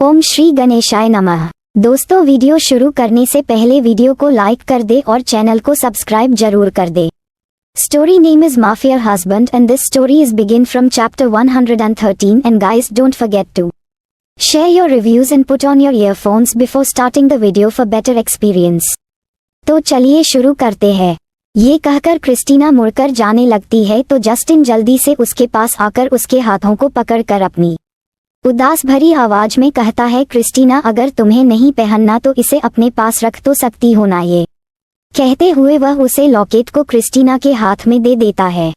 ओम श्री गणेशाय नमः। दोस्तों, वीडियो शुरू करने से पहले वीडियो को लाइक कर दे और चैनल को सब्सक्राइब जरूर कर दे। Story name is Mafia Husband and this story is begin from chapter 113 and guys don't forget to share your reviews and put on your earphones before starting the video for better experience। तो चलिए शुरू करते हैं। ये कहकर Christina मुड़कर जाने लगती है तो जस्टिन जल्दी से उसके पास आकर उसके हाथों को पकड़कर अपनी उदास भरी आवाज में कहता है, क्रिस्टीना अगर तुम्हें नहीं पहनना तो इसे अपने पास रख तो सकती हो ना। ये कहते हुए वह उसे लॉकेट को क्रिस्टीना के हाथ में दे देता है।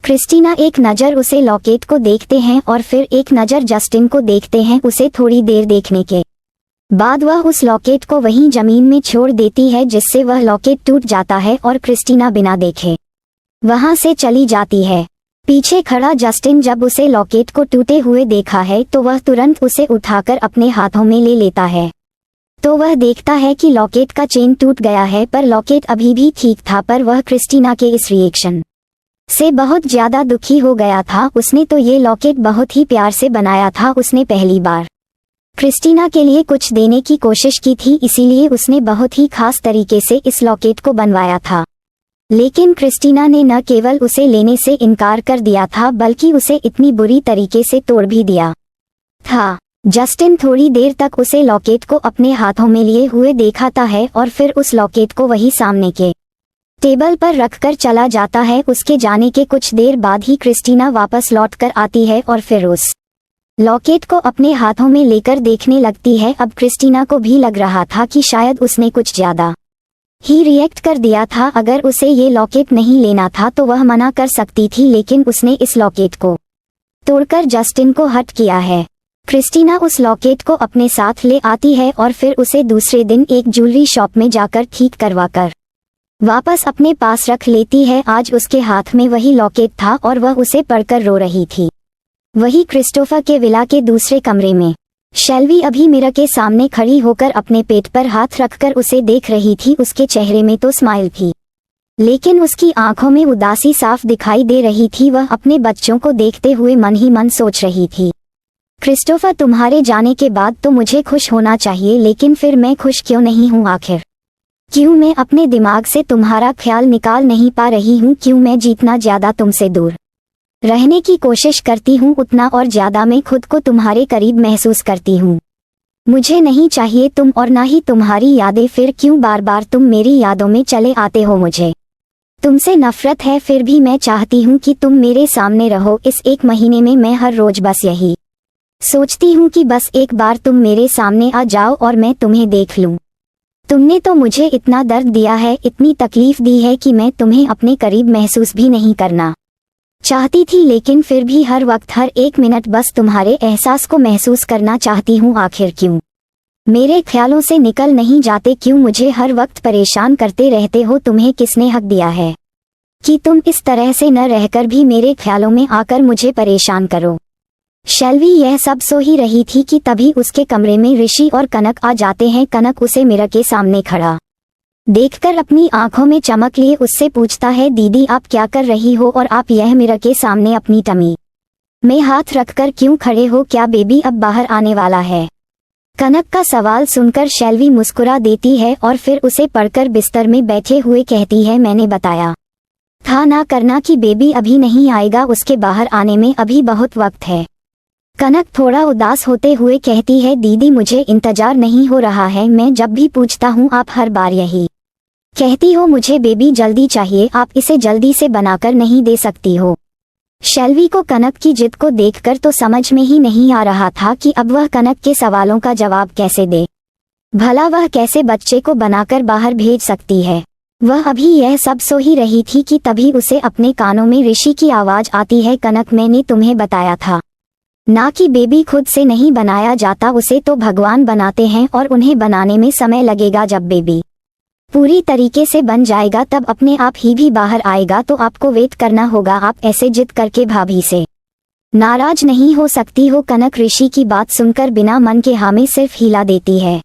क्रिस्टीना एक नज़र उसे लॉकेट को देखते हैं और फिर एक नज़र जस्टिन को देखते हैं। उसे थोड़ी देर देखने के बाद वह उस लॉकेट को वहीं जमीन में छोड़ देती है, जिससे वह लॉकेट टूट जाता है और क्रिस्टीना बिना देखे वहां से चली जाती है। पीछे खड़ा जस्टिन जब उसे लॉकेट को टूटे हुए देखा है तो वह तुरंत उसे उठाकर अपने हाथों में ले लेता है। तो वह देखता है कि लॉकेट का चेन टूट गया है, पर लॉकेट अभी भी ठीक था। पर वह क्रिस्टीना के इस रिएक्शन से बहुत ज्यादा दुखी हो गया था। उसने तो ये लॉकेट बहुत ही प्यार से बनाया था। उसने पहली बार क्रिस्टीना के लिए कुछ देने की कोशिश की थी, इसीलिए उसने बहुत ही खास तरीके से इस लॉकेट को बनवाया था। लेकिन क्रिस्टीना ने न केवल उसे लेने से इनकार कर दिया था, बल्कि उसे इतनी बुरी तरीके से तोड़ भी दिया था। जस्टिन थोड़ी देर तक उसे लॉकेट को अपने हाथों में लिए हुए देखाता है और फिर उस लॉकेट को वही सामने के टेबल पर रखकर चला जाता है। उसके जाने के कुछ देर बाद ही क्रिस्टीना वापस लौट कर आती है और फिर उस लॉकेट को अपने हाथों में लेकर देखने लगती है। अब क्रिस्टीना को भी लग रहा था कि शायद उसने कुछ ज्यादा ही रिएक्ट कर दिया था। अगर उसे ये लॉकेट नहीं लेना था तो वह मना कर सकती थी, लेकिन उसने इस लॉकेट को तोड़कर जस्टिन को हर्ट किया है। क्रिस्टीना उस लॉकेट को अपने साथ ले आती है और फिर उसे दूसरे दिन एक ज्वेलरी शॉप में जाकर ठीक करवाकर वापस अपने पास रख लेती है। आज उसके हाथ में वही लॉकेट था और वह उसे पढ़कर रो रही थी। वही क्रिस्टोफर के विला के दूसरे कमरे में शेल्वी अभी मिरर के सामने खड़ी होकर अपने पेट पर हाथ रखकर उसे देख रही थी। उसके चेहरे में तो स्माइल थी, लेकिन उसकी आंखों में उदासी साफ दिखाई दे रही थी। वह अपने बच्चों को देखते हुए मन ही मन सोच रही थी, क्रिस्टोफर तुम्हारे जाने के बाद तो मुझे खुश होना चाहिए, लेकिन फिर मैं खुश क्यों नहीं हूँ? आखिर क्यों मैं अपने दिमाग से तुम्हारा ख्याल निकाल नहीं पा रही हूँ? क्यों मैं जितना ज्यादा तुमसे दूर रहने की कोशिश करती हूँ, उतना और ज्यादा मैं खुद को तुम्हारे करीब महसूस करती हूँ। मुझे नहीं चाहिए तुम और ना ही तुम्हारी यादें। फिर क्यों बार बार तुम मेरी यादों में चले आते हो? मुझे तुमसे नफरत है, फिर भी मैं चाहती हूँ कि तुम मेरे सामने रहो। इस एक महीने में मैं हर रोज बस यही सोचती हूँ कि बस एक बार तुम मेरे सामने आ जाओ और मैं तुम्हें देख लूँ। तुमने तो मुझे इतना दर्द दिया है, इतनी तकलीफ दी है कि मैं तुम्हें अपने करीब महसूस भी नहीं करना चाहती थी, लेकिन फिर भी हर वक्त हर एक मिनट बस तुम्हारे एहसास को महसूस करना चाहती हूँ। आखिर क्यों मेरे ख्यालों से निकल नहीं जाते? क्यों मुझे हर वक्त परेशान करते रहते हो? तुम्हें किसने हक दिया है कि तुम इस तरह से न रहकर भी मेरे ख्यालों में आकर मुझे परेशान करो? शेल्वी यह सब सो ही रही थी कि तभी उसके कमरे में ऋषि और कनक आ जाते हैं। कनक उसे मिरर के सामने खड़ा देखकर अपनी आंखों में चमक लिए उससे पूछता है, दीदी आप क्या कर रही हो और आप यह मिरर के सामने अपनी टमी में हाथ रखकर क्यों खड़े हो? क्या बेबी अब बाहर आने वाला है? कनक का सवाल सुनकर शेल्वी मुस्कुरा देती है और फिर उसे पढ़कर बिस्तर में बैठे हुए कहती है, मैंने बताया था ना करना कि बेबी अभी नहीं आएगा, उसके बाहर आने में अभी बहुत वक्त है। कनक थोड़ा उदास होते हुए कहती है, दीदी मुझे इंतजार नहीं हो रहा है। मैं जब भी पूछता हूँ आप हर बार यही कहती हो, मुझे बेबी जल्दी चाहिए, आप इसे जल्दी से बनाकर नहीं दे सकती हो? शेल्वी को कनक की जिद को देखकर तो समझ में ही नहीं आ रहा था कि अब वह कनक के सवालों का जवाब कैसे दे। भला वह कैसे बच्चे को बनाकर बाहर भेज सकती है? वह अभी यह सब सो ही रही थी कि तभी उसे अपने कानों में ऋषि की आवाज आती है, कनक मैंने तुम्हें बताया था ना कि बेबी खुद से नहीं बनाया जाता, उसे तो भगवान बनाते हैं और उन्हें बनाने में समय लगेगा। जब बेबी पूरी तरीके से बन जाएगा तब अपने आप ही भी बाहर आएगा, तो आपको वेट करना होगा। आप ऐसे जिद करके भाभी से नाराज नहीं हो सकती हो? कनक ऋषि की बात सुनकर बिना मन के हाँ में सिर्फ हिला देती है।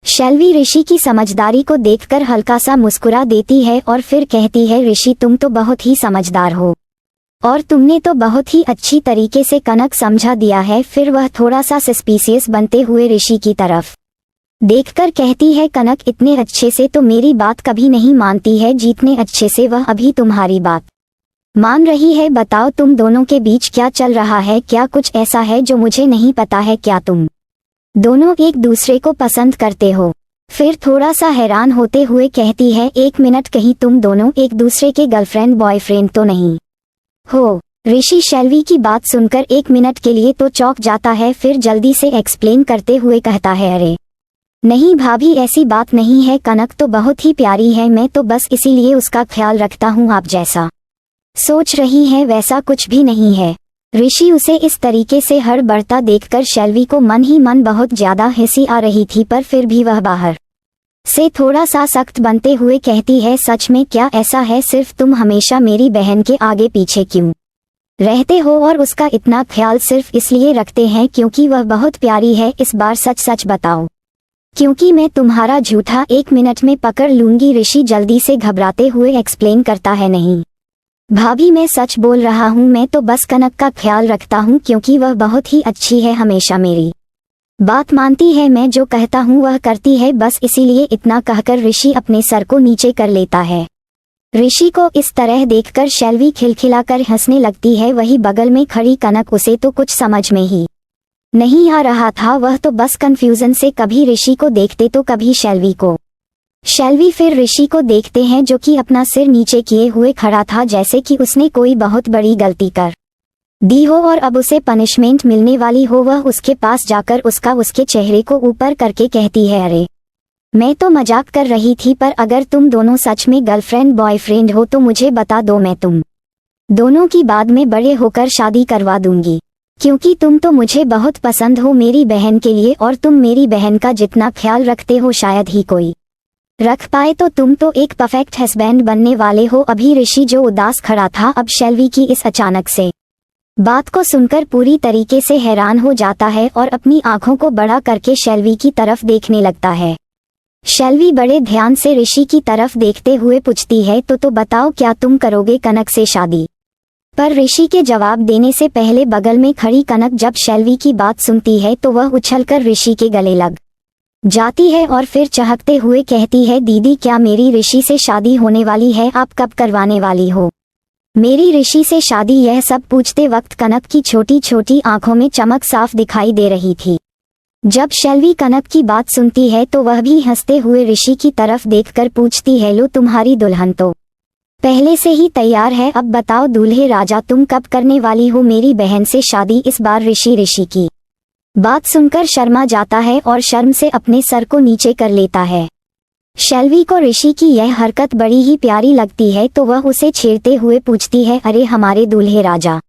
शेल्वी ऋषि की समझदारी को देखकर हल्का सा मुस्कुरा देती है और फिर कहती है, ऋषि तुम तो बहुत ही समझदार हो। और तुमने तो बहुत ही अच्छी तरीके से कनक समझा दिया है। फिर वह थोड़ा सा सस्पिशियस बनते हुए ऋषि की तरफ देखकर कहती है, कनक इतने अच्छे से तो मेरी बात कभी नहीं मानती है जितने अच्छे से वह अभी तुम्हारी बात मान रही है। बताओ तुम दोनों के बीच क्या चल रहा है? क्या कुछ ऐसा है जो मुझे नहीं पता है? क्या तुम दोनों एक दूसरे को पसंद करते हो? फिर थोड़ा सा हैरान होते हुए कहती है, एक मिनट, कहीं तुम दोनों एक दूसरे के गर्लफ्रेंड बॉयफ्रेंड तो नहीं हो? ऋषि शेल्वी की बात सुनकर एक मिनट के लिए तो चौंक जाता है, फिर जल्दी से एक्सप्लेन करते हुए कहता है, अरे नहीं भाभी, ऐसी बात नहीं है, कनक तो बहुत ही प्यारी है, मैं तो बस इसीलिए उसका ख्याल रखता हूँ, आप जैसा सोच रही हैं वैसा कुछ भी नहीं है। ऋषि उसे इस तरीके से हड़बड़ता देखकर शेल्वी को मन ही मन बहुत ज्यादा हंसी आ रही थी, पर फिर भी वह बाहर से थोड़ा सा सख्त बनते हुए कहती है, सच में क्या ऐसा है? सिर्फ तुम हमेशा मेरी बहन के आगे पीछे क्यों रहते हो और उसका इतना ख्याल सिर्फ इसलिए रखते हैं क्योंकि वह बहुत प्यारी है? इस बार सच सच बताओ, क्योंकि मैं तुम्हारा झूठा 1 मिनट में पकड़ लूंगी। ऋषि जल्दी से घबराते हुए एक्सप्लेन करता है, नहीं भाभी, मैं सच बोल रहा हूँ, मैं तो बस कनक का ख्याल रखता हूँ क्योंकि वह बहुत ही अच्छी है, हमेशा मेरी बात मानती है, मैं जो कहता हूँ वह करती है, बस इसीलिए। इतना कहकर ऋषि अपने सर को नीचे कर लेता है। ऋषि को इस तरह देखकर शेल्वी खिलखिलाकर हंसने लगती है। वही बगल में खड़ी कनक, उसे तो कुछ समझ में ही नहीं आ रहा था, वह तो बस कंफ्यूजन से कभी ऋषि को देखते तो कभी शेल्वी को। शेल्वी फिर ऋषि को देखते हैं जो कि अपना सिर नीचे किए हुए खड़ा था, जैसे कि उसने कोई बहुत बड़ी गलती कर दी हो और अब उसे पनिशमेंट मिलने वाली हो। वह उसके पास जाकर उसके चेहरे को ऊपर करके कहती है, अरे मैं तो मजाक कर रही थी, पर अगर तुम दोनों सच में गर्लफ्रेंड बॉयफ्रेंड हो तो मुझे बता दो, मैं तुम दोनों की बाद में बड़े होकर शादी करवा दूंगी, क्योंकि तुम तो मुझे बहुत पसंद हो मेरी बहन के लिए, और तुम मेरी बहन का जितना ख्याल रखते हो शायद ही कोई रख पाए, तो तुम तो एक परफेक्ट हस्बैंड बनने वाले हो। अभी ऋषि जो उदास खड़ा था, अब शेल्वी की इस अचानक से बात को सुनकर पूरी तरीके से हैरान हो जाता है और अपनी आंखों को बड़ा करके शेल्वी की तरफ देखने लगता है। शेल्वी बड़े ध्यान से ऋषि की तरफ देखते हुए पूछती है, तो बताओ, क्या तुम करोगे कनक से शादी? पर ऋषि के जवाब देने से पहले बगल में खड़ी कनक जब शेल्वी की बात सुनती है तो वह उछलकर ऋषि के गले लग जाती है और फिर चहकते हुए कहती है, दीदी, क्या मेरी ऋषि से शादी होने वाली है? आप कब करवाने वाली हो मेरी ऋषि से शादी? यह सब पूछते वक्त कनक की छोटी छोटी आंखों में चमक साफ दिखाई दे रही थी। जब शेल्वी कनक की बात सुनती है तो वह भी हंसते हुए ऋषि की तरफ देखकर पूछती है, लो, तुम्हारी दुल्हन तो पहले से ही तैयार है, अब बताओ दूल्हे राजा, तुम कब करने वाली हो मेरी बहन से शादी? इस बार ऋषि की बात सुनकर शर्मा जाता है और शर्म से अपने सर को नीचे कर लेता है। शेल्वी को ऋषि की यह हरकत बड़ी ही प्यारी लगती है, तो वह उसे छेड़ते हुए पूछती है, अरे हमारे दूल्हे राजा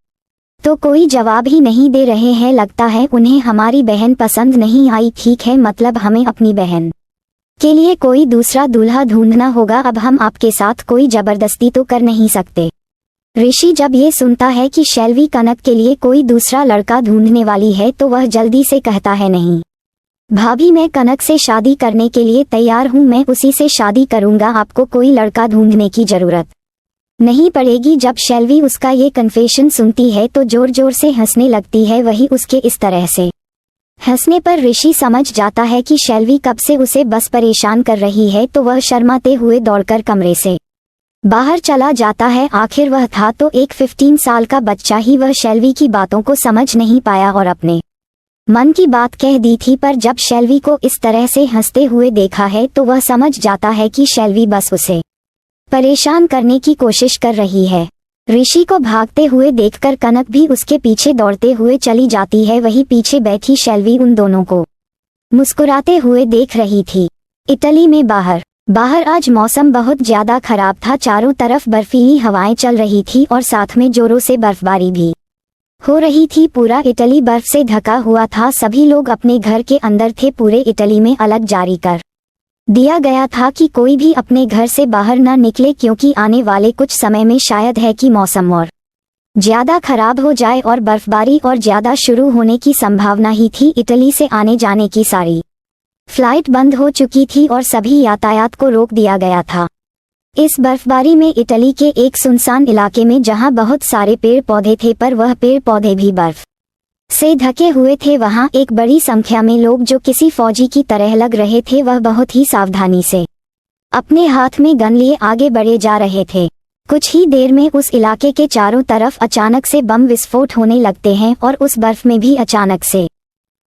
तो कोई जवाब ही नहीं दे रहे हैं, लगता है उन्हें हमारी बहन पसंद नहीं आई। ठीक है, मतलब हमें अपनी बहन के लिए कोई दूसरा दूल्हा ढूंढना होगा, अब हम आपके साथ कोई जबरदस्ती तो कर नहीं सकते। ऋषि जब ये सुनता है कि शेल्वी कनक के लिए कोई दूसरा लड़का ढूंढने वाली है तो वह जल्दी से कहता है, नहीं भाभी, मैं कनक से शादी करने के लिए तैयार हूँ, मैं उसी से शादी करूँगा, आपको कोई लड़का ढूंढने की जरूरत नहीं पड़ेगी। जब शेल्वी उसका ये कन्फेशन सुनती है तो जोर जोर से हंसने लगती है। वही उसके इस तरह से हंसने पर ऋषि समझ जाता है कि शेल्वी कब से उसे बस परेशान कर रही है, तो वह शर्माते हुए दौड़कर कमरे से बाहर चला जाता है। आखिर वह था तो एक 15 साल का बच्चा ही, वह शेल्वी की बातों को समझ नहीं पाया और अपने मन की बात कह दी थी, पर जब शेल्वी को इस तरह से हंसते हुए देखा है तो वह समझ जाता है कि शेल्वी बस उसे परेशान करने की कोशिश कर रही है। ऋषि को भागते हुए देखकर कनक भी उसके पीछे दौड़ते हुए चली जाती है। वही पीछे बैठी शेल्वी उन दोनों को मुस्कुराते हुए देख रही थी। इटली में बाहर आज मौसम बहुत ज्यादा खराब था, चारों तरफ बर्फीली हवाएं चल रही थी और साथ में जोरों से बर्फबारी भी हो रही थी। पूरा इटली बर्फ से ढका हुआ था, सभी लोग अपने घर के अंदर थे। पूरे इटली में अलर्ट जारी कर दिया गया था कि कोई भी अपने घर से बाहर न निकले, क्योंकि आने वाले कुछ समय में शायद है कि मौसम और ज्यादा खराब हो जाए और बर्फबारी और ज्यादा शुरू होने की संभावना ही थी। इटली से आने जाने की सारी फ्लाइट बंद हो चुकी थी और सभी यातायात को रोक दिया गया था। इस बर्फबारी में इटली के एक सुनसान इलाके में जहां बहुत सारे पेड़ पौधे थे पर वह पेड़ पौधे भी बर्फ से ढके हुए थे, वहां एक बड़ी संख्या में लोग जो किसी फौजी की तरह लग रहे थे वह बहुत ही सावधानी से अपने हाथ में गन लिए आगे बढ़े जा रहे थे। कुछ ही देर में उस इलाके के चारों तरफ अचानक से बम विस्फोट होने लगते हैं और उस बर्फ में भी अचानक से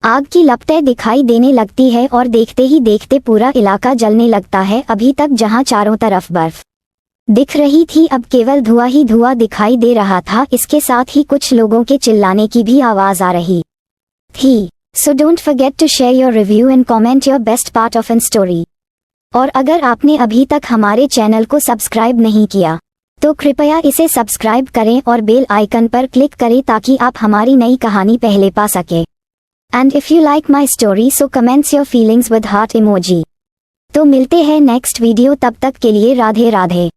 आग की लपटें दिखाई देने लगती है और देखते ही देखते पूरा इलाका जलने लगता है। अभी तक जहां चारों तरफ बर्फ दिख रही थी अब केवल धुआं ही धुआं दिखाई दे रहा था। इसके साथ ही कुछ लोगों के चिल्लाने की भी आवाज आ रही थी। So don't forget to share your review and comment your best part of an story. और अगर आपने अभी तक हमारे चैनल को सब्सक्राइब नहीं किया तो कृपया इसे सब्सक्राइब करें और बेल आइकन पर क्लिक करें ताकि आप हमारी नई कहानी पहले पा सके। And if you like my story so comments your feelings with heart emoji. तो मिलते हैं नेक्स्ट वीडियो, तब तक के लिए राधे राधे।